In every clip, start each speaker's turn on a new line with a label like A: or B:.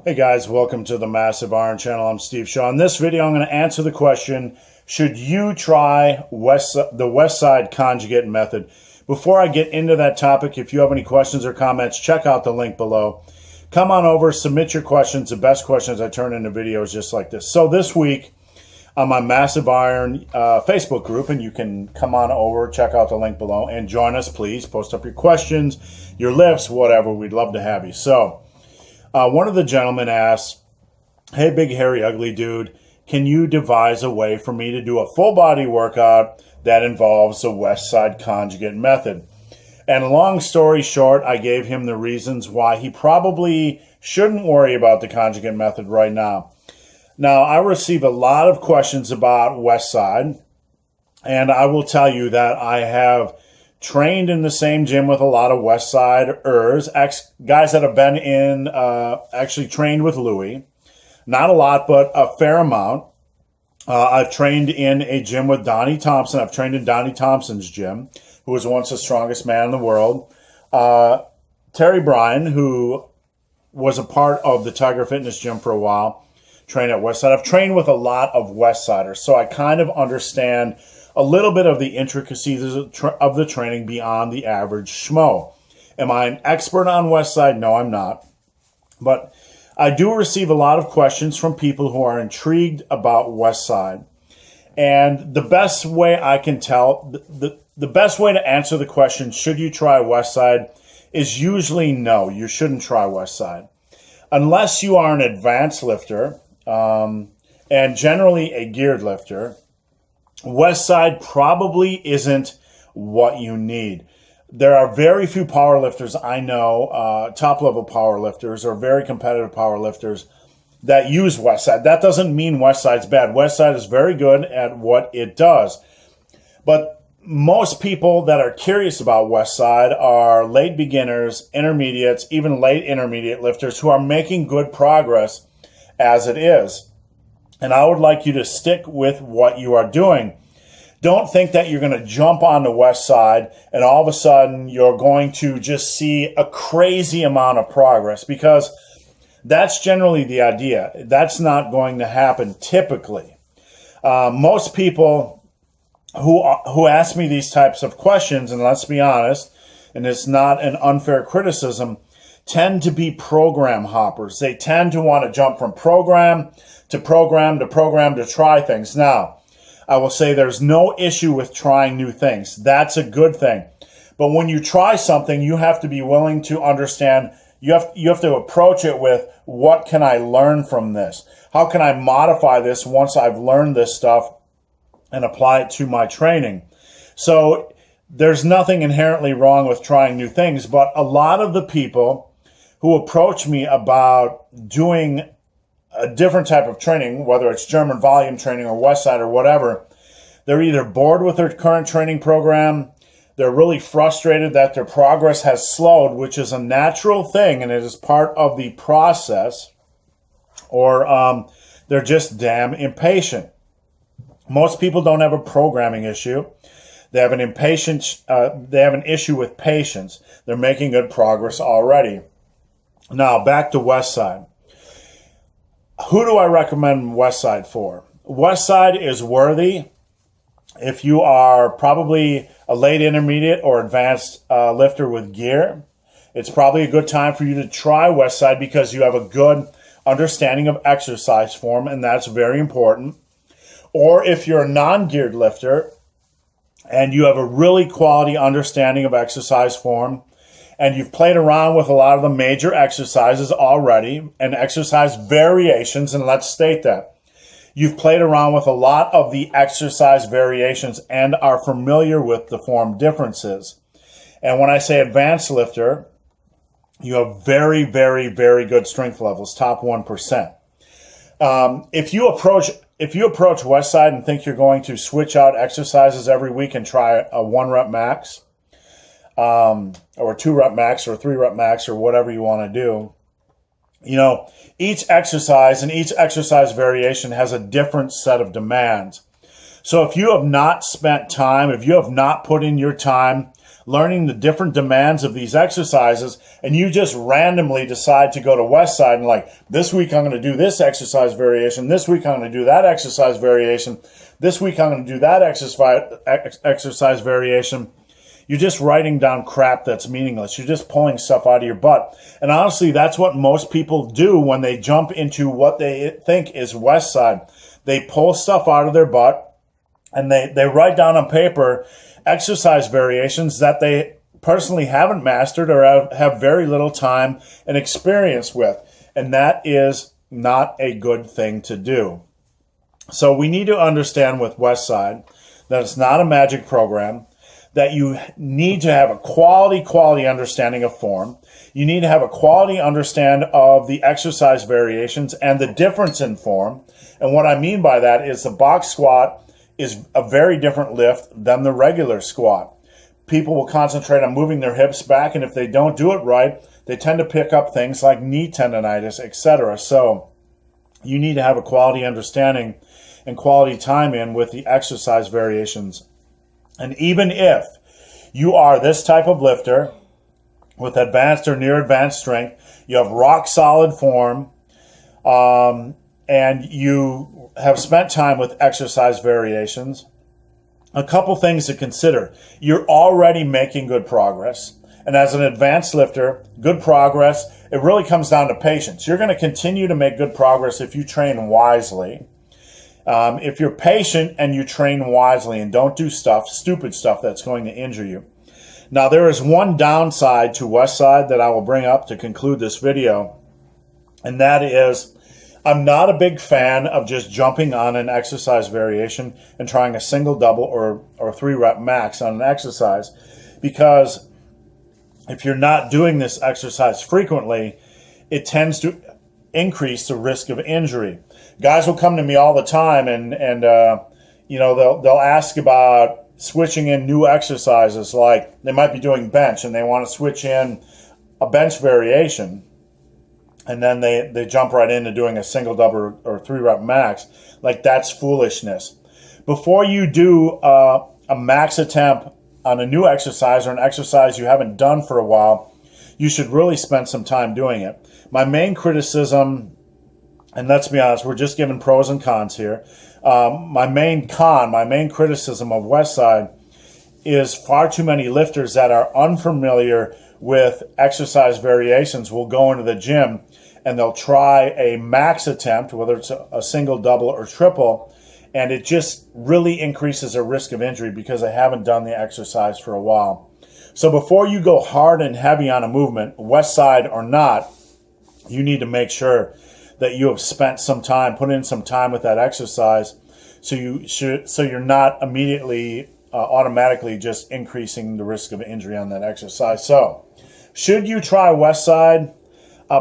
A: Hey guys, welcome to the Massive Iron Channel. I'm Steve Shaw. In this video, I'm going to answer the question, should you try the Westside Conjugate method? Before I get into that topic, if you have any questions or comments, check out the link below. Come on over, submit your questions. The best questions I turn into videos just like this. So this week, on my Massive Iron Facebook group, and you can come on over, check out the link below, and join us, please. Post up your questions, your lifts, whatever. We'd love to have you. So, one of the gentlemen asked, hey, big, hairy, ugly dude, can you devise a way for me to do a full body workout that involves the Westside Conjugate method? And long story short, I gave him the reasons why he probably shouldn't worry about the conjugate method right now. Now, I receive a lot of questions about Westside, and I will tell you that I have trained in the same gym with a lot of Westsiders, guys that have been in, actually trained with Louie. Not a lot, but a fair amount. I've trained in a gym with Donnie Thompson. I've trained in Donnie Thompson's gym, who was once the strongest man in the world. Terry Bryan, who was a part of the Tiger Fitness gym for a while, trained at Westside. I've trained with a lot of Westsiders, so I kind of understand a little bit of the intricacies of the training beyond the average schmo. Am I an expert on Westside? No, I'm not. But I do receive a lot of questions from people who are intrigued about Westside. And the best way I can tell, the best way to answer the question, should you try Westside, is usually no, you shouldn't try Westside. Unless you are an advanced lifter, and generally a geared lifter, Westside probably isn't what you need. There are very few power lifters I know, top-level power lifters or very competitive power lifters that use Westside. That doesn't mean Westside's bad. Westside is very good at what it does. But most people that are curious about Westside are late beginners, intermediates, even late intermediate lifters who are making good progress as it is. And I would like you to stick with what you are doing. Don't think that you're going to jump on the Westside and all of a sudden you're going to just see a crazy amount of progress, because that's generally the idea. That's not going to happen typically. Most people who ask me these types of questions, and let's be honest, and it's not an unfair criticism, tend to be program hoppers. They tend to want to jump from program to program to program to try things. Now, I will say there's no issue with trying new things. That's a good thing. But when you try something, you have to be willing to understand, you have to approach it with, what can I learn from this? How can I modify this once I've learned this stuff and apply it to my training? So there's nothing inherently wrong with trying new things, but a lot of the people who approach me about doing a different type of training, whether it's German volume training or Westside or whatever, they're either bored with their current training program, they're really frustrated that their progress has slowed, which is a natural thing and it is part of the process, or they're just damn impatient. Most people don't have a programming issue. They have an issue with patience. They're making good progress already. Now, back to Westside. Who do I recommend Westside for? Westside is worthy if you are probably a late intermediate or advanced lifter with gear. It's probably a good time for you to try Westside because you have a good understanding of exercise form, and that's very important. Or if you're a non-geared lifter and you have a really quality understanding of exercise form, and you've played around with a lot of the major exercises already and exercise variations, and let's state that. You've played around with a lot of the exercise variations and are familiar with the form differences. And when I say advanced lifter, you have very, very, very good strength levels, top 1%. If you approach Westside and think you're going to switch out exercises every week and try a 1-rep max, or a 2-rep max or a 3-rep max or whatever you want to do, each exercise and each exercise variation has a different set of demands. So if you have not spent time, if you have not put in your time learning the different demands of these exercises, and you just randomly decide to go to Westside and like, this week I'm going to do this exercise variation, this week I'm going to do that exercise variation, this week I'm going to do that exercise variation. You're just writing down crap that's meaningless. You're just pulling stuff out of your butt. And honestly, that's what most people do when they jump into what they think is Westside. They pull stuff out of their butt and they write down on paper exercise variations that they personally haven't mastered or have very little time and experience with. And that is not a good thing to do. So we need to understand with Westside that it's not a magic program, that you need to have a quality understanding of form. You need to have a quality understanding of the exercise variations and the difference in form. And what I mean by that is the box squat is a very different lift than the regular squat. People will concentrate on moving their hips back, and if they don't do it right, they tend to pick up things like knee tendonitis, etc. So you need to have a quality understanding and quality time in with the exercise variations. And even if you are this type of lifter with advanced or near advanced strength, you have rock solid form, and you have spent time with exercise variations, a couple things to consider. You're already making good progress. And as an advanced lifter, good progress, it really comes down to patience. You're going to continue to make good progress if you train wisely. If you're patient and you train wisely and don't do stupid stuff that's going to injure you. Now, there is one downside to Westside that I will bring up to conclude this video, and that is I'm not a big fan of just jumping on an exercise variation and trying a single, double, or 3-rep max on an exercise, because if you're not doing this exercise frequently, it tends to increase the risk of injury. Guys will come to me all the time and you know, they'll ask about switching in new exercises, like they might be doing bench and they want to switch in a bench variation, and then they jump right into doing a single, double, or 3-rep max. Like, that's foolishness. Before you do a max attempt on a new exercise or an exercise you haven't done for a while, you should really spend some time doing it. My main criticism, and let's be honest, we're just giving pros and cons here. My main criticism of Westside is far too many lifters that are unfamiliar with exercise variations will go into the gym and they'll try a max attempt, whether it's a single, double, or triple, and it just really increases their risk of injury because they haven't done the exercise for a while. So before you go hard and heavy on a movement, Westside or not, you need to make sure that you have spent some time, put in some time with that exercise, so you're not immediately, automatically just increasing the risk of injury on that exercise. So, should you try Westside?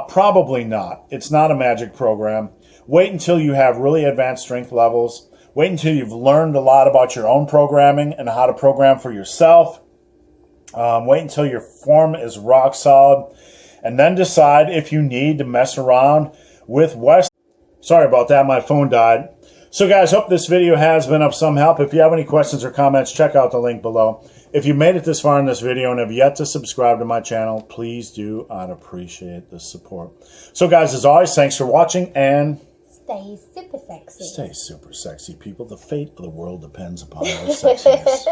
A: Probably not. It's not a magic program. Wait until you have really advanced strength levels. Wait until you've learned a lot about your own programming and how to program for yourself. Wait until your form is rock solid, and then decide if you need to mess around with Westside. Sorry about that, my phone died. So guys, hope this video has been of some help. If you have any questions or comments, check out the link below. If you made it this far in this video and have yet to subscribe to my channel, please do. I'd appreciate the support. So guys, as always, thanks for watching, and
B: stay super sexy.
A: Stay super sexy, people. The fate of the world depends upon our sexiness.